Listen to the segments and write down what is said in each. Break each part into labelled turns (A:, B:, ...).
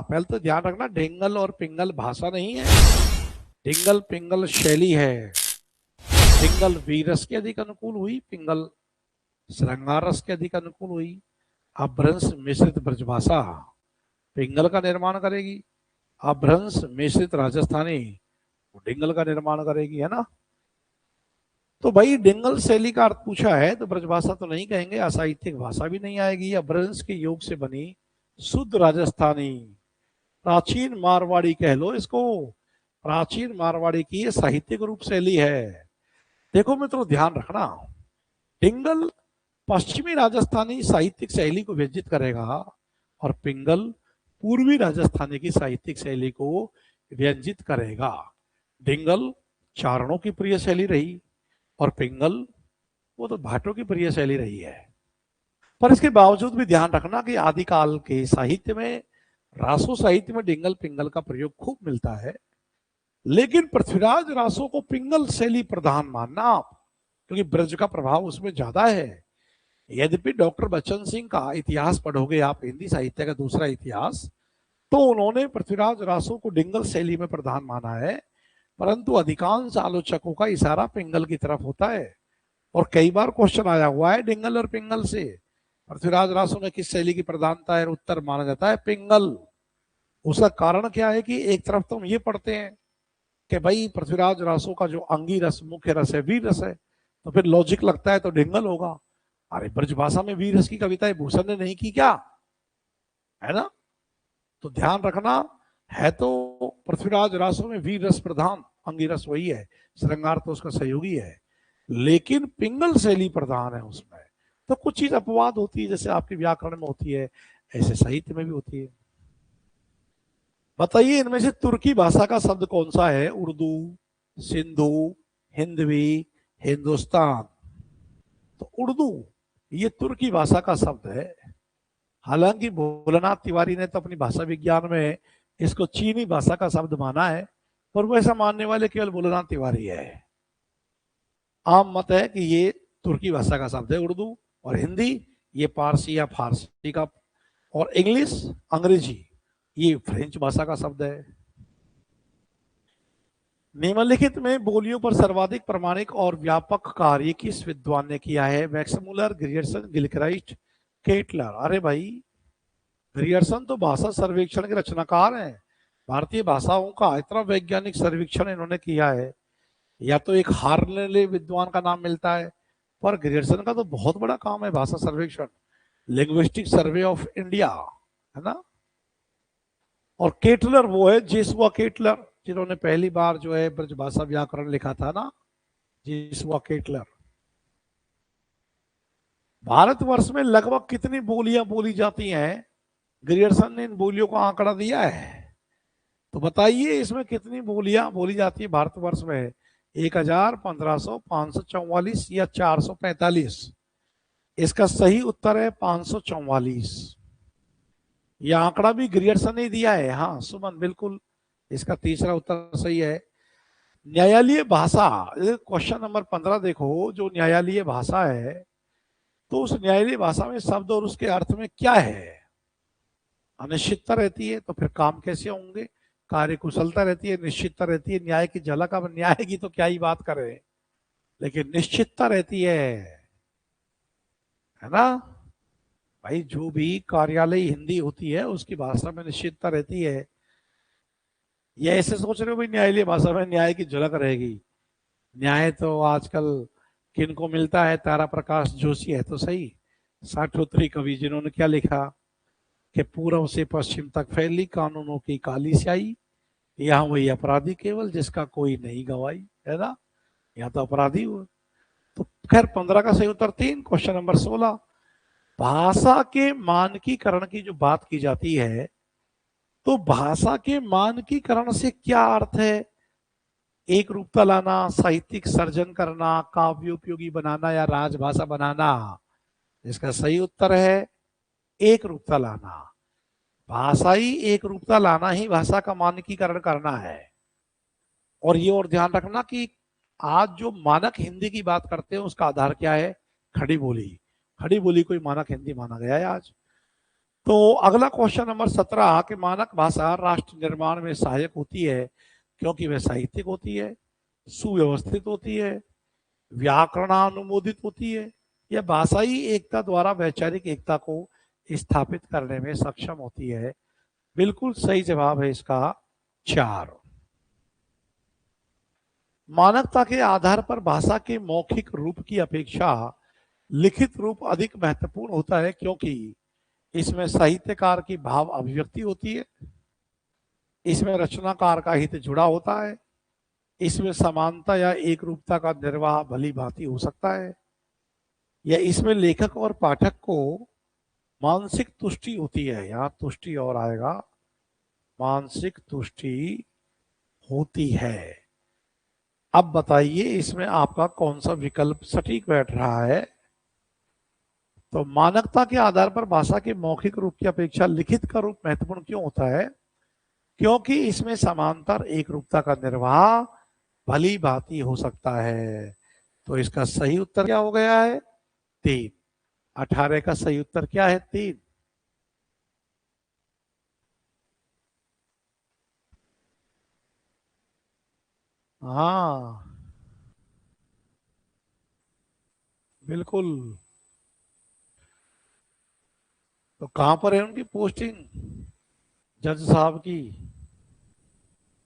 A: पहले तो ध्यान रखना, ढिंगल और पिंगल भाषा नहीं है, ढिंगल पिंगल शैली है। ढिंगल वीरस के अधिक अनुकूल हुई, पिंगल श्रृंगार रस के अधिक अनुकूल हुई। अभ्रंश मिश्रित ब्रजभाषा पिंगल का निर्माण करेगी, अभ्रंश मिश्रित राजस्थानी ढिंगल का निर्माण करेगी, है ना। तो भाई डिंगल शैली का अर्थ पूछा है तो ब्रजभाषा तो नहीं कहेंगे, असाहित्यिक भाषा भी नहीं आएगी। अभ्रंश के योग से बनी शुद्ध राजस्थानी, प्राचीन मारवाड़ी कह लो इसको, प्राचीन मारवाड़ी की ये साहित्यिक रूप शैली है। देखो मित्रों ध्यान रखना, डिंगल पश्चिमी राजस्थानी साहित्यिक शैली को व्यंजित करेगा और पिंगल पूर्वी राजस्थानी की साहित्यिक शैली को व्यंजित करेगा। डिंगल चारणों की प्रिय शैली रही और पिंगल वो तो भाटों की प्रिय शैली रही है। पर इसके बावजूद भी ध्यान रखना कि आदिकाल के साहित्य में, रासो साहित्य में डिंगल पिंगल का प्रयोग खूब मिलता है, लेकिन पृथ्वीराज रासो को पिंगल शैली प्रधान मानना आप, क्योंकि ब्रज का प्रभाव उसमें ज्यादा है। यद्यपि डॉक्टर बच्चन सिंह का इतिहास पढ़ोगे आप, हिंदी साहित्य का दूसरा इतिहास, तो उन्होंने पृथ्वीराज रासो को डिंगल शैली में प्रधान माना है, परंतु अधिकांश आलोचकों का इशारा पिंगल की तरफ होता है। और कई बार क्वेश्चन आया हुआ है डिंगल और पिंगल से, पृथ्वीराज रासो में किस शैली की प्रधानता है, उत्तर माना जाता है पिंगल। उसका कारण क्या है कि एक तरफ तो हम ये पढ़ते हैं कि भाई पृथ्वीराज रासो का जो अंगी रस मुख्य रस है वीर रस है, तो फिर लॉजिक लगता है तो डिंगल होगा। अरे ब्रजभाषा में वीर रस की कविताएं भूषण ने नहीं की क्या, है ना। तो ध्यान रखना, है तो पृथ्वीराज रासो में वीर रस प्रधान, अंगी रस वही है, श्रृंगार तो उसका सहयोगी है, लेकिन पिंगल शैली प्रधान है उसमें। तो कुछ चीज अपवाद होती है, जैसे आपके व्याकरण में होती है, ऐसे साहित्य में भी होती है। बताइए इनमें से तुर्की भाषा का शब्द कौन सा है, उर्दू, सिंधु, हिंदवी, हिंदुस्तान। तो उर्दू ये तुर्की भाषा का शब्द है। हालांकि भोलानाथ तिवारी ने तो अपनी भाषा विज्ञान में इसको चीनी भाषा का शब्द माना है, पर वो ऐसा मानने वाले केवल भोलानाथ तिवारी है। आम मत है कि ये तुर्की भाषा का शब्द है उर्दू, और हिंदी ये पारसी या फारसी का, और इंग्लिश अंग्रेजी ये फ्रेंच भाषा का शब्द है। निम्नलिखित में बोलियों पर सर्वाधिक प्रामाणिक और व्यापक कार्य किस विद्वान ने किया है, मैक्समुलर, ग्रियर्सन, गिलक्राइस्ट, केटलर। अरे भाई ग्रियर्सन तो भाषा सर्वेक्षण के रचनाकार हैं, भारतीय भाषाओं का इतना वैज्ञानिक सर्वेक्षण इन्होंने किया है। या तो एक हार्नेले विद्वान का नाम मिलता है, पर ग्रियर्सन का तो बहुत बड़ा काम है भाषा सर्वेक्षण, लिंग्विस्टिक सर्वे ऑफ इंडिया, है ना। और केटलर वो है जेसुआ केटलर, जिन्होंने पहली बार जो है ब्रजभाषा व्याकरण लिखा था ना, जेसुआ केटलर। भारतवर्ष में लगभग कितनी बोलियां बोली जाती हैं, ग्रियर्सन ने इन बोलियों का आंकड़ा दिया है। तो बताइए इसमें कितनी बोलियां बोली जाती है भारतवर्ष में, 1000, 1500, 544 या 445। इसका सही उत्तर है 544। यह आंकड़ा भी ग्रियर्सन ने दिया है। हाँ सुमन बिल्कुल, इसका तीसरा उत्तर सही है। न्यायालयीय भाषा, क्वेश्चन नंबर 15 देखो, जो न्यायालयीय भाषा है तो उस न्यायालयीय भाषा में शब्द और उसके अर्थ में क्या है, अनिश्चितता रहती है तो फिर काम कैसे होंगे, कार्यकुशलता रहती है, निश्चितता रहती है, न्याय की झलक, अब न्याय की तो क्या ही बात करें, लेकिन निश्चितता रहती है ना। भाई जो भी कार्यालय हिंदी होती है उसकी भाषा में निश्चितता रहती है। ये ऐसे सोच रहे हो भाई न्यायालय भाषा में न्याय की झलक रहेगी, न्याय तो आजकल किनको मिलता है, तारा प्रकाश जोशी है तो सही, साठोत्री कवि, जिन्होंने क्या लिखा कि पूर्व से पश्चिम तक फैली कानूनों की काली स्याही, यहाँ वही अपराधी केवल जिसका कोई नहीं गवाही, है ना। यहाँ तो अपराधी हुआ। तो खैर 15 का सही उत्तर 3। क्वेश्चन नंबर 16, भाषा के मानकीकरण की जो बात की जाती है, तो भाषा के मानकीकरण से क्या अर्थ है, एक रूपता लाना, साहित्यिक सर्जन करना, काव्योपयोगी बनाना या राजभाषा बनाना। इसका सही उत्तर है एक रूपता लाना। भाषाई एक रूपता लाना ही भाषा का मानकीकरण करना है। और ये और ध्यान रखना कि आज जो मानक हिंदी की बात करते हैं उसका आधार क्या है, खड़ी बोली। खड़ी बोली को ही मानक हिंदी माना गया है आज। तो अगला क्वेश्चन नंबर 17 कि मानक भाषा राष्ट्र निर्माण में सहायक होती है क्योंकि वह साहित्यिक होती है, सुव्यवस्थित होती है, व्याकरणानुमोदित होती है, या भाषाई एकता द्वारा वैचारिक एकता को स्थापित करने में सक्षम होती है। बिल्कुल सही जवाब है इसका 4। मानकता के आधार पर भाषा के मौखिक रूप की अपेक्षा लिखित रूप अधिक महत्वपूर्ण होता है क्योंकि इसमें साहित्यकार की भाव अभिव्यक्ति होती है, इसमें रचनाकार का हित जुड़ा होता है, इसमें समानता या एक रूपता का निर्वाह भली भांति हो सकता है, या इसमें लेखक और पाठक को मानसिक तुष्टि होती है। यहां तुष्टि और आएगा, मानसिक तुष्टि होती है। अब बताइए इसमें आपका कौन सा विकल्प सटीक बैठ रहा है। तो मानकता के आधार पर भाषा के मौखिक रूप की अपेक्षा लिखित का रूप महत्वपूर्ण क्यों होता है? क्योंकि इसमें समांतर एक रूपता का निर्वाह भली भांति हो सकता है। तो इसका सही उत्तर क्या हो गया है? 3। 18 का सही उत्तर क्या है? 3। हाँ बिल्कुल। तो कहां पर है उनकी पोस्टिंग? जज साहब की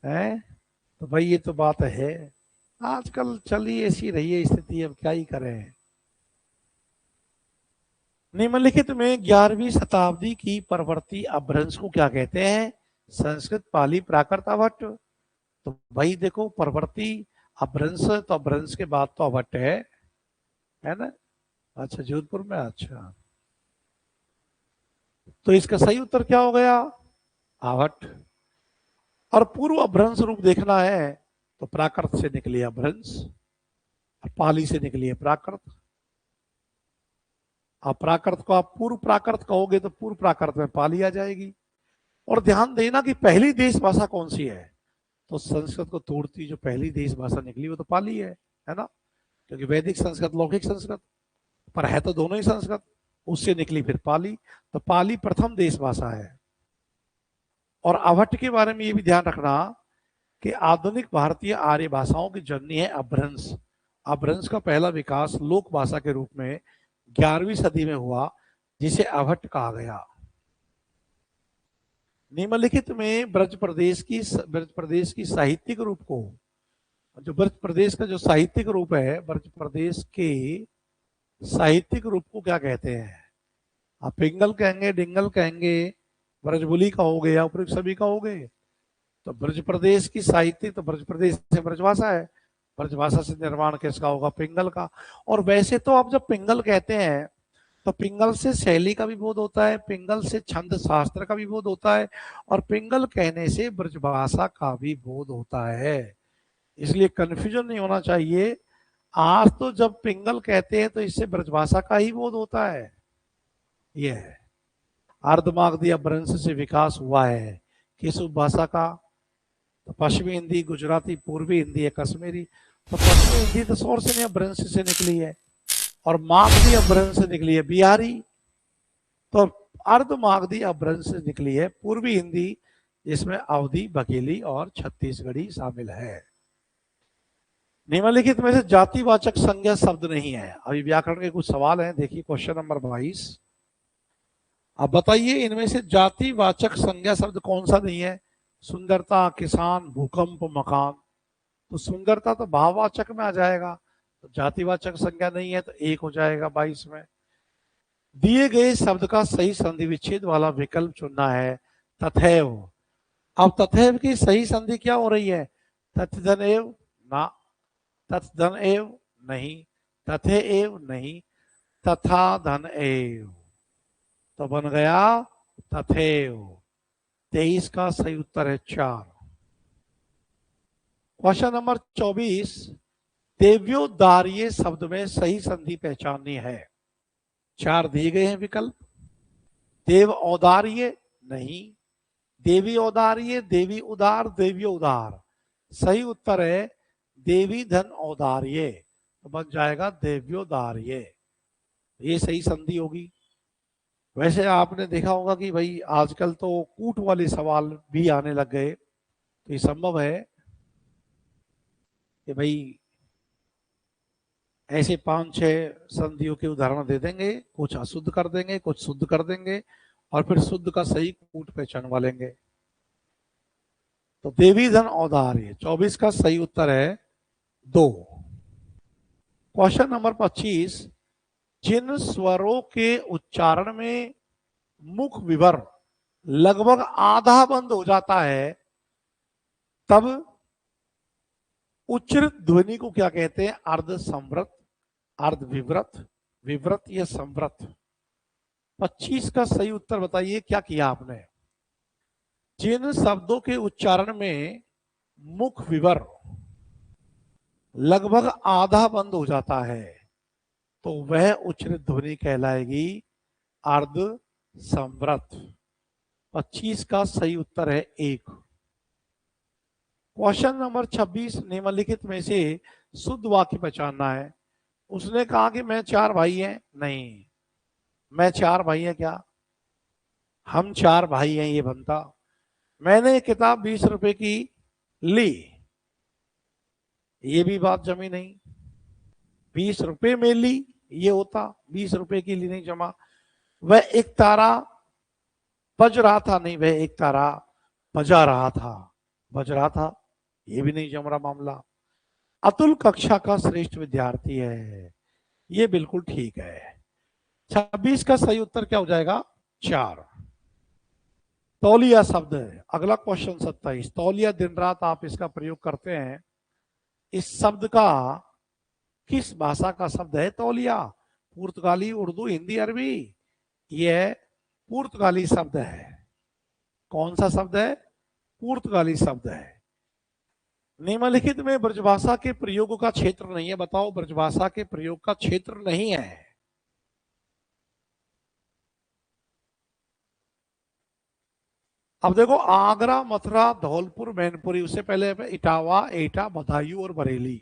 A: है। तो भाई ये तो बात है, आजकल चली ऐसी रही है स्थिति, अब क्या ही करें। निम्नलिखित में 11वीं शताब्दी की परवर्ती अपभ्रंश को क्या कहते हैं? संस्कृत, पाली, प्राकृत, अवट। तो भाई देखो परवर्ती अपभ्रंश, तो अपभ्रंश के बाद तो अवट है ना? अच्छा जोधपुर में, अच्छा। तो इसका सही उत्तर क्या हो गया? आवट। और पूर्व अपभ्रंश रूप देखना है तो प्राकृत से निकली अपभ्रंश, पाली से निकली है प्राकृत। अब प्राकृत को आप पूर्व प्राकृत कहोगे तो पूर्व प्राकृत में पाली आ जाएगी। और ध्यान देना कि पहली देश भाषा कौन सी है? तो संस्कृत को तोड़ती जो पहली देश भाषा निकली वो तो पाली है ना? क्योंकि वैदिक संस्कृत, लौकिक संस्कृत, पर है तो दोनों ही संस्कृत, उससे निकली फिर पाली। तो पाली प्रथम देश भाषा है। और अवट के बारे में ये भी ध्यान रखना कि आधुनिक भारतीय आर्य भाषाओं की जननी है अपभ्रंश। अपभ्रंश का पहला विकास लोक भाषा के रूप में 11वीं सदी में हुआ, जिसे अवट कहा गया। निम्नलिखित में ब्रज प्रदेश की साहित्यिक रूप को, जो ब्रज प्रदेश का जो साहित्यिक रूप है, ब्रज प्रदेश के साहित्यिक रूप को क्या कहते हैं? आप पिंगल कहेंगे, डिंगल कहेंगे, ब्रजबुली कहोगे या उपयुक्त सभी कहोगे। तो ब्रज प्रदेश की साहित्य, तो ब्रज प्रदेश से ब्रजभाषा है, ब्रजभाषा से निर्माण किसका होगा? पिंगल का। और वैसे तो आप जब पिंगल कहते हैं तो पिंगल से शैली का भी बोध होता है, पिंगल से छंद शास्त्र का भी बोध होता है, और पिंगल कहने से ब्रजभाषा का भी बोध होता है। इसलिए कंफ्यूजन नहीं होना चाहिए। आज तो जब पिंगल कहते हैं तो इससे ब्रजभाषा का ही बोध होता है। यह है अर्धमागधी अपभ्रंश से विकास हुआ है किस उपभाषा का? तो पश्चिमी हिंदी, गुजराती, पूर्वी हिंदी है, कश्मीरी। तो पश्चिमी हिंदी तो सोर्स अपभ्रंश से निकली है, और मागधी अपभ्रंश से निकली है बिहारी। तो अर्धमागधी अपभ्रंश से निकली है पूर्वी हिंदी, जिसमें अवधी, बघेली और छत्तीसगढ़ी शामिल है। निम्नलिखित में से जातिवाचक संज्ञा शब्द नहीं है। अभी व्याकरण के कुछ सवाल हैं, देखिए क्वेश्चन नंबर 22। अब बताइए इनमें से जातिवाचक संज्ञा शब्द कौन सा नहीं है? सुंदरता, किसान, भूकंप, मकान। तो सुंदरता तो भाववाचक में आ जाएगा, तो जातिवाचक संज्ञा नहीं है, तो 1 हो जाएगा 22 में। दिए गए शब्द का सही संधि विच्छेद वाला विकल्प चुनना है। तथैव। अब तथैव की सही संधि क्या हो रही है? तथधन एव ना, तथधन एव नहीं, तथे एव नहीं, तथा धन एव। तो बन गया तथैव। 23 का सही उत्तर है 4। Question number 24। देव्योदार्य शब्द में सही संधि पहचाननी है। 4 दिए गए हैं विकल्प। देव औदार्य नहीं, देवी औदार्य, देवी उदार, देवी उदार। सही उत्तर है देवी धन औदार्य, तो बन जाएगा देव्योदार्य। ये सही संधि होगी। वैसे आपने देखा होगा कि भाई आजकल तो कूट वाले सवाल भी आने लग गए, तो ये संभव है कि भाई ऐसे 5-6 संधियों के उदाहरण दे देंगे, कुछ अशुद्ध कर देंगे, कुछ शुद्ध कर देंगे, और फिर शुद्ध का सही कूट पहचानवा लेंगे। तो देवी धन औदार्य 24 का सही उत्तर है 2। क्वेश्चन नंबर 25, जिन स्वरों के उच्चारण में मुख विवर लगभग आधा बंद हो जाता है, तब उच्चरित ध्वनि को क्या कहते हैं? अर्ध संवृत, अर्ध विव्रत, विव्रत या संवृत। 25 का सही उत्तर बताइए, क्या किया आपने? जिन शब्दों के उच्चारण में मुख विवर लगभग आधा बंद हो जाता है, तो वह उच्चरित ध्वनि कहलाएगी अर्ध संवृत। 25 का सही उत्तर है 1। क्वेश्चन नंबर 26, निम्नलिखित में से शुद्ध वाक्य पहचानना है। उसने कहा कि मैं 4 भाई हैं। नहीं, मैं 4 भाई हैं क्या? हम 4 भाई हैं ये बनता। मैंने एक किताब 20 रुपए की ली, ये भी बात जमी नहीं। 20 रुपए में ली ये होता, 20 रुपए की ली नहीं जमा। वह एक तारा बज रहा था, नहीं, वह एक तारा बजा रहा था, बज रहा था, ये भी नहीं जम रहा मामला। अतुल कक्षा का श्रेष्ठ विद्यार्थी है, ये बिल्कुल ठीक है। 26 का सही उत्तर क्या हो जाएगा? 4। तौलिया शब्द है अगला क्वेश्चन 27। तौलिया दिन रात आप इसका प्रयोग करते हैं। इस शब्द का किस भाषा का शब्द है तौलिया? पुर्तगाली, उर्दू, हिंदी, अरबी? यह पुर्तगाली शब्द है। कौन सा शब्द है? पुर्तगाली शब्द है। निम्नलिखित में ब्रजभाषा के प्रयोग का क्षेत्र नहीं है, बताओ। ब्रजभाषा के प्रयोग का क्षेत्र नहीं है। अब देखो, आगरा, मथुरा, धौलपुर, मैनपुरी, उससे पहले इटावा, एटा, बदायूं और बरेली।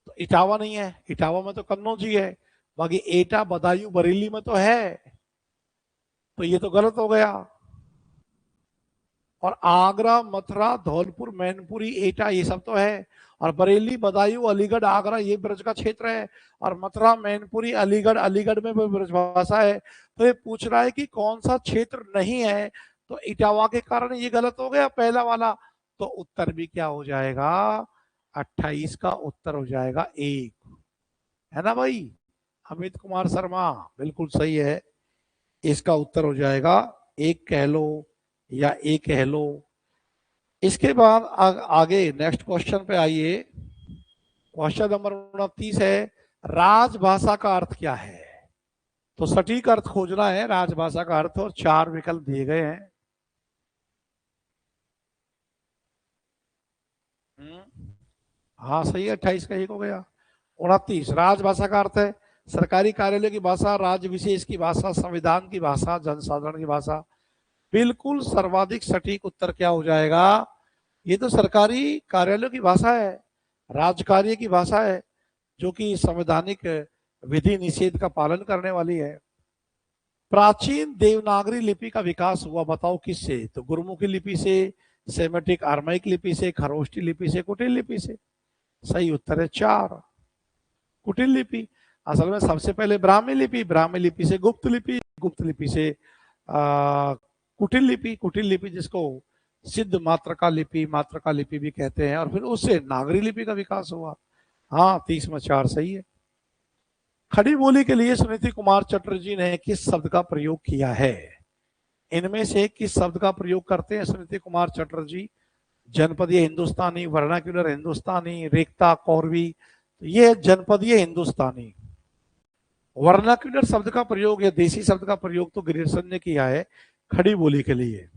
A: तो इटावा नहीं है, इटावा में तो कन्नौजी है। बाकी एटा, बदायूं, बरेली में तो है, तो ये तो गलत हो गया। और आगरा, मथुरा, धौलपुर, मैनपुरी, एटा, ये सब तो है। और बरेली, बदायूं, अलीगढ़, आगरा, ये ब्रज का क्षेत्र है। और मथुरा, मैनपुरी, अलीगढ़, अलीगढ़ में ब्रजभाषा है। तो ये पूछ रहा है कि कौन सा क्षेत्र नहीं है, तो इटावा के कारण ये गलत हो गया पहला वाला। तो उत्तर भी क्या हो जाएगा? 28 का उत्तर हो जाएगा 1, है ना भाई? अमित कुमार शर्मा बिल्कुल सही है। इसका उत्तर हो जाएगा 1 कह लो या 1 कह लो। इसके बाद आगे नेक्स्ट क्वेश्चन पे आइए। क्वेश्चन नंबर 29 है, राजभाषा का अर्थ क्या है? तो सटीक अर्थ खोजना है राजभाषा का अर्थ, और 4 विकल्प दिए गए हैं। हाँ सही है, 28 का 1 हो गया। 29, राजभाषा का अर्थ है सरकारी कार्यालय की भाषा, राज्य विशेष की भाषा, संविधान की भाषा, जनसाधारण की भाषा। बिल्कुल सर्वाधिक सटीक उत्तर क्या हो जाएगा? ये तो सरकारी कार्यालयों की भाषा है, राजकार्य की भाषा है, जो कि संवैधानिक विधि निषेध का पालन करने वाली है। प्राचीन देवनागरी लिपि का विकास हुआ, बताओ किससे? तो गुरुमुखी लिपि से, सेमेटिक आर्माइक लिपि से, खरोष्टी लिपि से, कुटिल लिपि से। सही उत्तर है 4, कुटिल लिपि। असल में सबसे पहले ब्राह्मी लिपि, ब्राह्मी लिपि से गुप्त लिपि, गुप्त लिपि से कुटिल लिपि, कुटिल लिपि जिसको सिद्ध मात्रका लिपि, मात्रका लिपि भी कहते हैं, और फिर उससे नागरी लिपि का विकास हुआ। हाँ 30 में 4 सही है। खड़ी बोली के लिए सुनीति कुमार चटर्जी ने किस शब्द का प्रयोग किया है? इनमें से किस शब्द का प्रयोग करते हैं सुनीति कुमार चटर्जी? जनपदीय हिंदुस्तानी, वर्नाक्युलर हिंदुस्तानी, रेखता, कौरवी। ये जनपदीय हिंदुस्तानी। वर्नाक्युलर शब्द का प्रयोग या देसी शब्द का प्रयोग तो ग्रेडसन ने किया है खड़ी बोली के लिए।